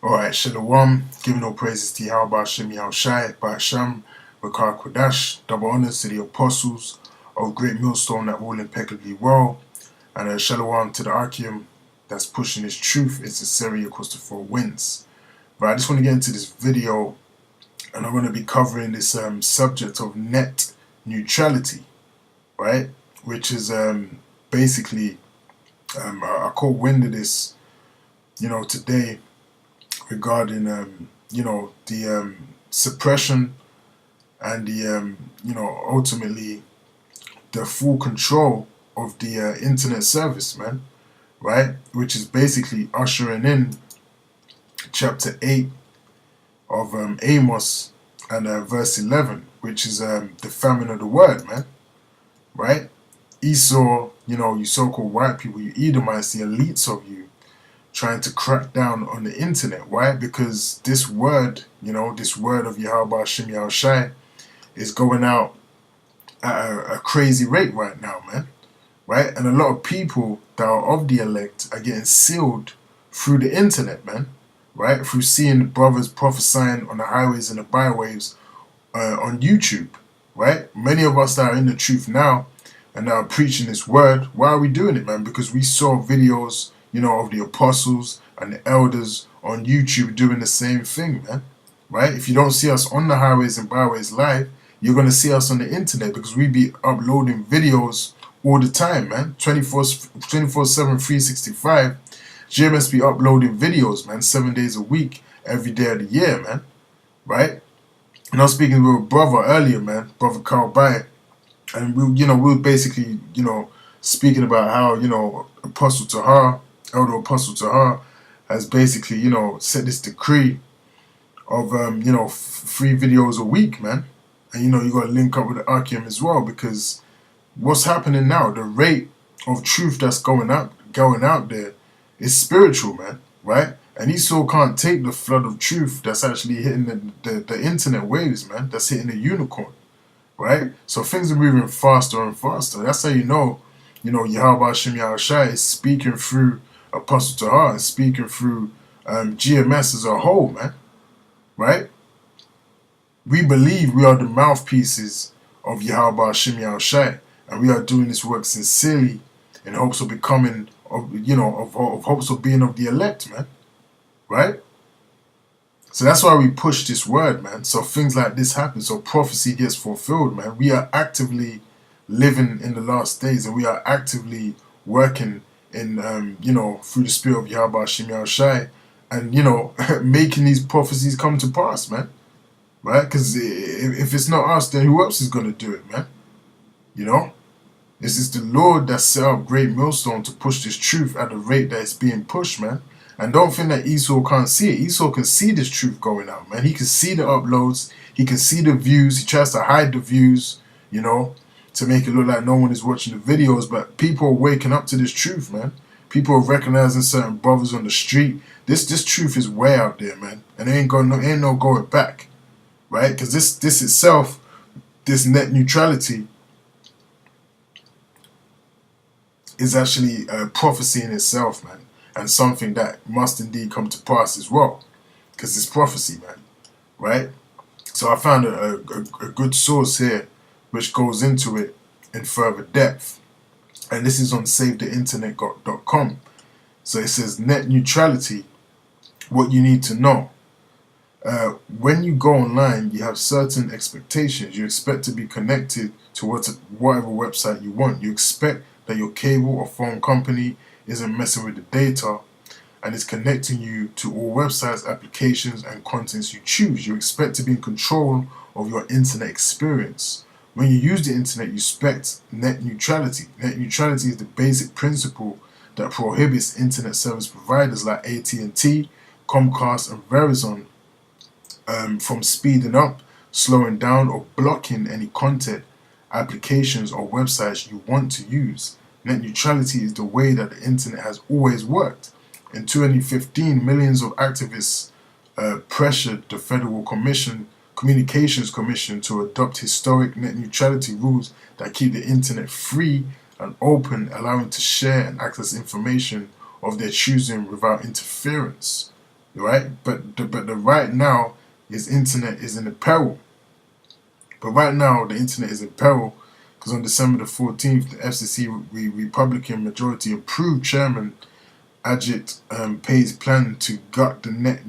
Alright, Shalom, giving all praises to Yahweh Hashem Yahushai, Ba'asham, Bakar Kodash, double honors to the apostles of GreatMillStone that rule impeccably well, and Shalom to the Archeum that's pushing his truth, its sincerity across the four winds. But I just want to get into this video, and I'm going to be covering this subject of net neutrality, right? Which is basically, I caught wind of this, today, regarding the suppression and the ultimately the full control of the internet service, man, right? Which is basically ushering in chapter 8 of Amos and verse 11, which is the famine of the word, man, right? Esau, you so-called white people, you Edomites, the elites of you, trying to crack down on the internet. Why? Because this word, this word of Yahweh Hashem Yahushai is going out at a crazy rate right now, man. Right? And a lot of people that are of the elect are getting sealed through the internet, man. Right? Through seeing brothers prophesying on the highways and the byways on YouTube. Right? Many of us that are in the truth now and that are preaching this word, why are we doing it, man? Because we saw videos of the apostles and the elders on YouTube doing the same thing, man. Right? If you don't see us on the highways and byways live, you're going to see us on the internet, because we be uploading videos all the time, man. 24/7, 365. GMS be uploading videos, man, 7 days a week, every day of the year, man. Right? And I was speaking with a brother earlier, man, brother Carl Bay, and we were basically, speaking about how, Apostle Tahar, Elder Apostle Tahar, has basically, set this decree of, 3 videos a week, man. And, you got to link up with the Archeum as well, because what's happening now, the rate of truth that's going out there is spiritual, man, right? And Esau can't take the flood of truth that's actually hitting the internet waves, man, that's hitting the unicorn, right? So things are moving faster and faster. That's how Yahweh Hashem Yahushai is speaking through Apostle Tahar and speaking through GMS as a whole, man, right? We believe we are the mouthpieces of Yahweh Hashem Yahushai, and we are doing this work sincerely in hopes of becoming, of hopes of being of the elect, man, right? So that's why we push this word, man, so things like this happen, so prophecy gets fulfilled, man. We are actively living in the last days, and we are actively working in, through the spirit of Yahweh Hashem Yahushai, and, making these prophecies come to pass, man, right? Because if it's not us, then who else is going to do it, man? This is the Lord that set up GreatMillStone to push this truth at the rate that it's being pushed, man. And don't think that Esau can't see it. Esau can see this truth going out, man. He can see the uploads. He can see the views. He tries to hide the views, to make it look like no one is watching the videos. But people are waking up to this truth, man. People are recognizing certain brothers on the street. This truth is way out there, man. And there ain't no going back, right? Because this itself, this net neutrality, is actually a prophecy in itself, man. And something that must indeed come to pass as well, because it's prophecy, man, right? So I found a good source here which goes into it in further depth, and this is on SaveTheInternet.com. So it says, net neutrality, what you need to know. When you go online, you have certain expectations. You expect to be connected to whatever website you want. You expect that your cable or phone company isn't messing with the data and is connecting you to all websites, applications, and contents you choose. You expect to be in control of your internet experience. When you use the internet, you expect net neutrality. Net neutrality is the basic principle that prohibits internet service providers like AT&T, Comcast, and Verizon from speeding up, slowing down, or blocking any content, applications, or websites you want to use. Net neutrality is the way that the internet has always worked. In 2015, millions of activists pressured the Federal Communications Commission to adopt historic net neutrality rules that keep the internet free and open, allowing to share and access information of their choosing without interference. right? But the right now is internet is in peril. But right now the internet is in peril because on December the 14th, the FCC Republican majority approved Chairman Ajit Pay's plan to gut the net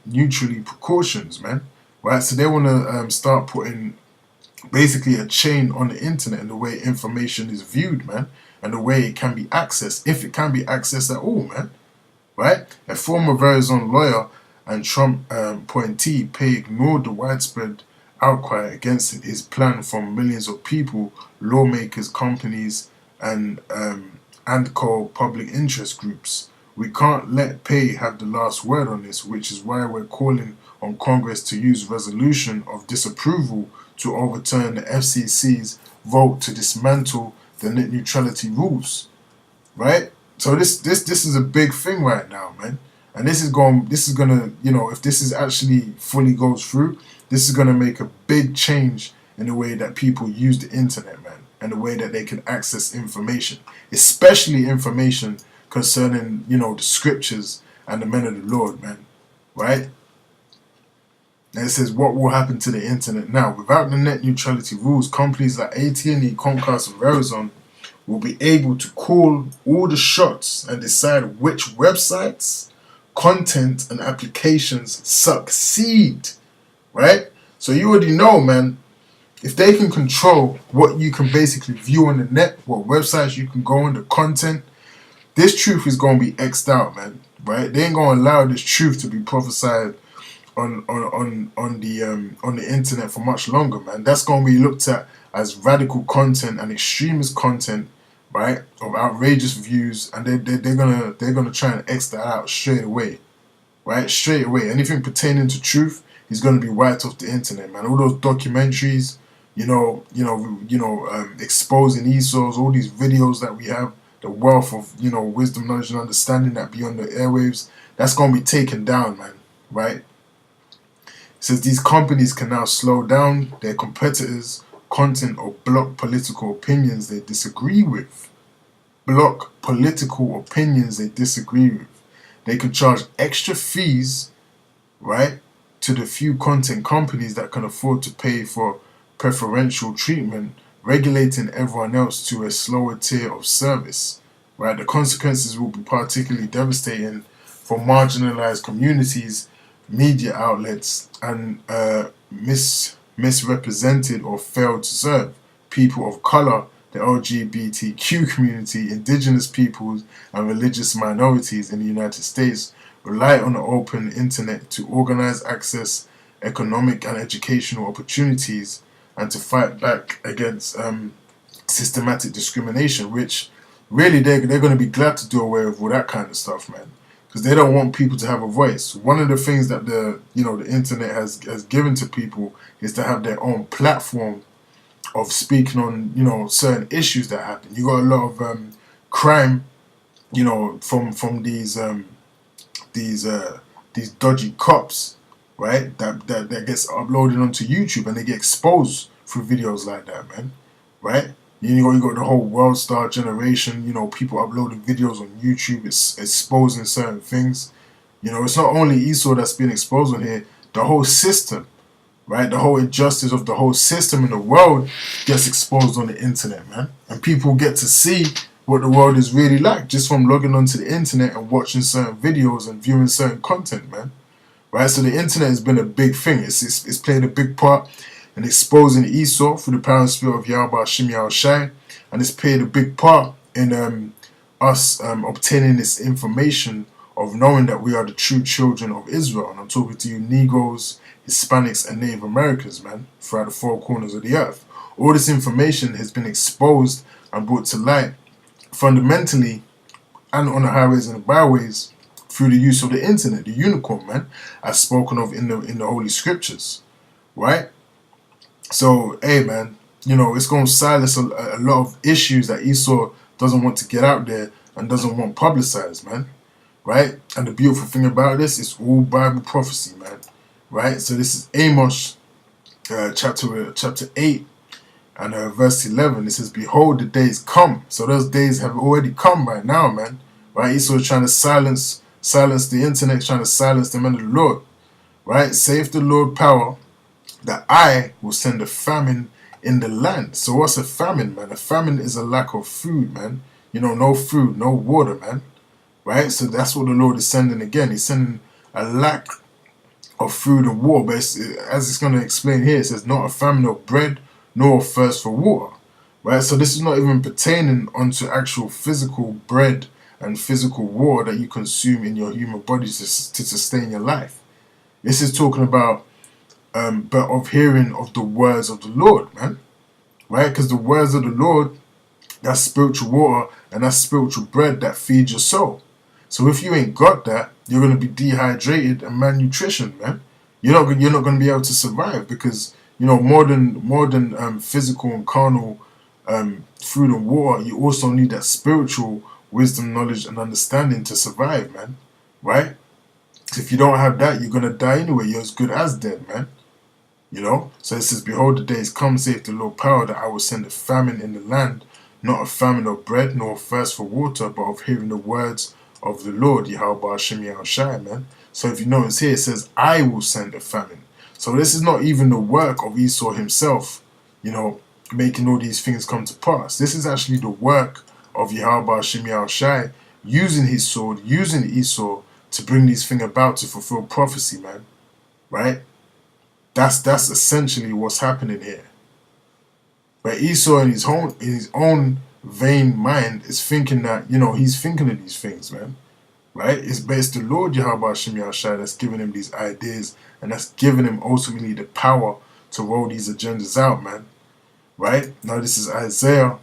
neutrally precautions, man. Right? So they want to start putting basically a chain on the internet and the way information is viewed, man, and the way it can be accessed, if it can be accessed at all, man. Right? A former Verizon lawyer and Trump appointee Pay ignored the widespread outcry against his plan from millions of people, lawmakers, companies, and public interest groups. We can't let Pay have the last word on this, which is why we're calling on Congress to use resolution of disapproval to overturn the FCC's vote to dismantle the net neutrality rules. Right? So this is a big thing right now, man. And this is gonna, you know, if this is actually fully goes through, this is gonna make a big change in the way that people use the internet, man, and the way that they can access information, especially information concerning, you know, the scriptures and the men of the Lord, man. Right? And it says, what will happen to the internet now? Without the net neutrality rules, companies like AT&T, Comcast, and Verizon will be able to call all the shots and decide which websites, content, and applications succeed. Right? So you already know, man, if they can control what you can basically view on the net, what websites you can go on, the content, this truth is going to be X'd out, man. Right? They ain't going to allow this truth to be prophesied on the internet for much longer, man. That's going to be looked at as radical content and extremist content, right, of outrageous views, and they're gonna try and X that out straight away, right, straight away. Anything pertaining to truth is gonna be wiped off the internet, man. All those documentaries, exposing Esau's, all these videos that we have, the wealth of, you know, wisdom, knowledge, and understanding that be on the airwaves, that's gonna be taken down, man, right? It says these companies can now slow down their competitors' content or block political opinions they disagree with. Block political opinions they disagree with. They can charge extra fees, right, to the few content companies that can afford to pay for preferential treatment, regulating everyone else to a slower tier of service. Right? The consequences will be particularly devastating for marginalized communities, media outlets, and misrepresented or failed to serve people of color, the LGBTQ community, indigenous peoples, and religious minorities in the United States rely on the open internet to organize access, economic and educational opportunities, and to fight back against systematic discrimination, which really they're going to be glad to do away with all that kind of stuff, man. Because they don't want people to have a voice. One of the things that the internet has given to people is to have their own platform of speaking on certain issues that happen. You got a lot of crime, from these dodgy cops, right? That gets uploaded onto YouTube and they get exposed through videos like that, man, right? You got the whole world star generation, people uploading videos on YouTube, it's exposing certain things. It's not only Esau that's being exposed on here, the whole system, right? The whole injustice of the whole system in the world gets exposed on the internet, man. And people get to see what the world is really like just from logging onto the internet and watching certain videos and viewing certain content, man. Right? So the internet has been a big thing. It's played a big part in exposing Esau through the power and spirit of Yahweh Hashem Yahushai, and it's played a big part in us obtaining this information of knowing that we are the true children of Israel. And I'm talking to you Negroes, Hispanics, and Native Americans, man, throughout the four corners of the earth. All this information has been exposed and brought to light fundamentally and on the highways and the byways through the use of the internet, the unicorn, man, as spoken of in the Holy Scriptures, right? So, hey, man, it's going to silence a lot of issues that Esau doesn't want to get out there and doesn't want publicized, man, right? And the beautiful thing about this is all Bible prophecy, man, right? So this is Amos chapter 8 and verse 11. It says, behold, the days come. So those days have already come right now, man, right? Esau is trying to silence the internet, trying to silence the men of the Lord, right? Save the Lord power that I will send a famine in the land. So what's a famine, man? A famine is a lack of food, man. You know, no food, no water, man, right? So that's what the Lord is sending again. He's sending a lack of food and water. But as it's going to explain here, it says not a famine of bread nor a thirst for water, right? So this is not even pertaining onto actual physical bread and physical water that you consume in your human body to sustain your life. This is talking about but of hearing of the words of the Lord, man, right? Because the words of the Lord, that's spiritual water and that's spiritual bread that feeds your soul. So if you ain't got that, you're going to be dehydrated and malnutrition, man. You're not going to be able to survive, because you know, more than physical and carnal food and water, you also need that spiritual wisdom, knowledge, and understanding to survive, man, right? So if you don't have that, you're going to die anyway. You're as good as dead, man. You know? So it says, behold, the days come, saith the Lord power, that I will send a famine in the land, not a famine of bread, nor a thirst for water, but of hearing the words of the Lord, Yahweh Hashem Yahushai, man. So if you notice here, it says, I will send a famine. So this is not even the work of Esau himself, you know, making all these things come to pass. This is actually the work of Yahweh Hashem Yahushai, using his sword, using Esau to bring these things about, to fulfill prophecy, man. Right? That's essentially what's happening here. But Esau in his own vain mind is thinking that, you know, he's thinking of these things, man. Right? It's the Lord Yahweh Hashem Yahushai that's giving him these ideas, and that's giving him ultimately the power to roll these agendas out, man. Right? Now this is Isaiah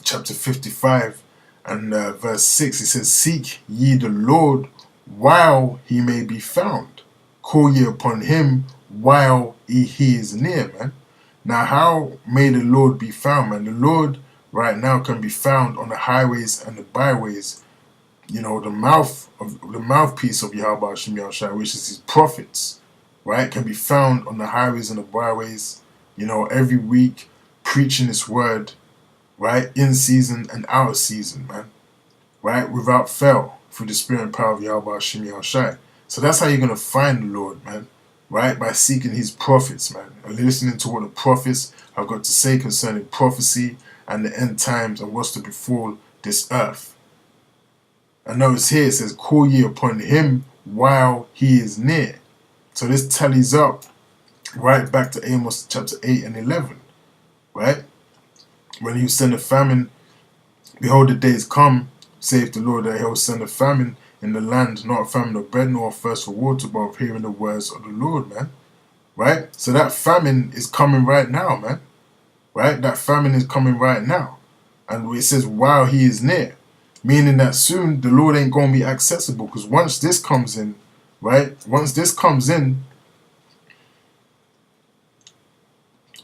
chapter 55 and verse 6. It says, seek ye the Lord while he may be found. Call ye upon him while he is near, man. Now how may the Lord be found, man? The Lord right now can be found on the highways and the byways. You know, the mouthpiece of Yahweh Hashem Yahushai, which is his prophets, right, can be found on the highways and the byways, you know, every week, preaching his word, right, in season and out of season, man, right, without fail, through the spirit and power of Yahweh Hashem Yahushai. So that's how you're going to find the Lord, man, right, by seeking his prophets, man, and listening to what the prophets have got to say concerning prophecy and the end times and what's to befall this earth. And notice here it says, call ye upon him while he is near. So this tallies up right back to Amos chapter 8 and 11, right? When he send a famine, behold, the days come, saith the Lord, that he will send a famine in the land, not a famine of bread, nor a thirst for water, but of hearing the words of the Lord, man. Right? So that famine is coming right now, man. Right? That famine is coming right now. And it says, while he is near. Meaning that soon the Lord ain't going to be accessible, because once this comes in, right? Once this comes in,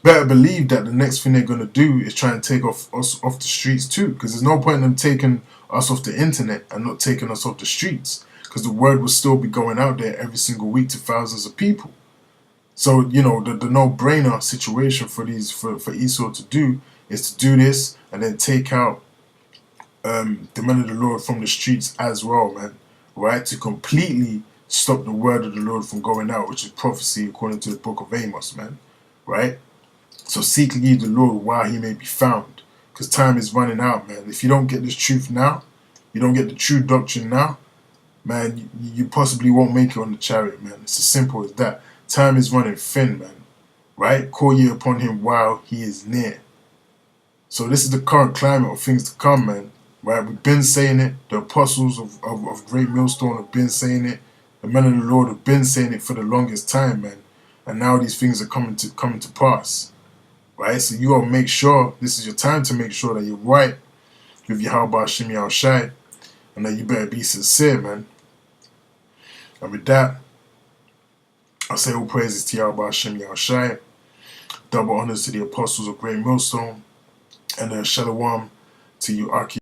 better believe that the next thing they're going to do is try and take us off the streets too, because there's no point in them taking us off the internet and not taking us off the streets, because the word will still be going out there every single week to thousands of people. So, you know, the no-brainer situation for Esau to do is to do this and then take out the men of the Lord from the streets as well, man, right, to completely stop the word of the Lord from going out, which is prophecy according to the book of Amos, man, right? So seek ye the Lord while he may be found, because time is running out, man. If you don't get this truth now, you don't get the true doctrine now, man, you possibly won't make it on the chariot, man. It's as simple as that. Time is running thin, man, right? Call ye upon him while he is near. So this is the current climate of things to come, man. Right, we've been saying it. The apostles of GreatMillStone have been saying it. The men of the Lord have been saying it for the longest time, man. And now these things are coming to pass. Right, so you gotta make sure this is your time to make sure that you're right with Yahweh Hashem Yahushai, and that you better be sincere, man. And with that, I say all praises to Yahweh Hashem Yahushai, double honors to the apostles of GreatMillStone, and shalom to you, Aki.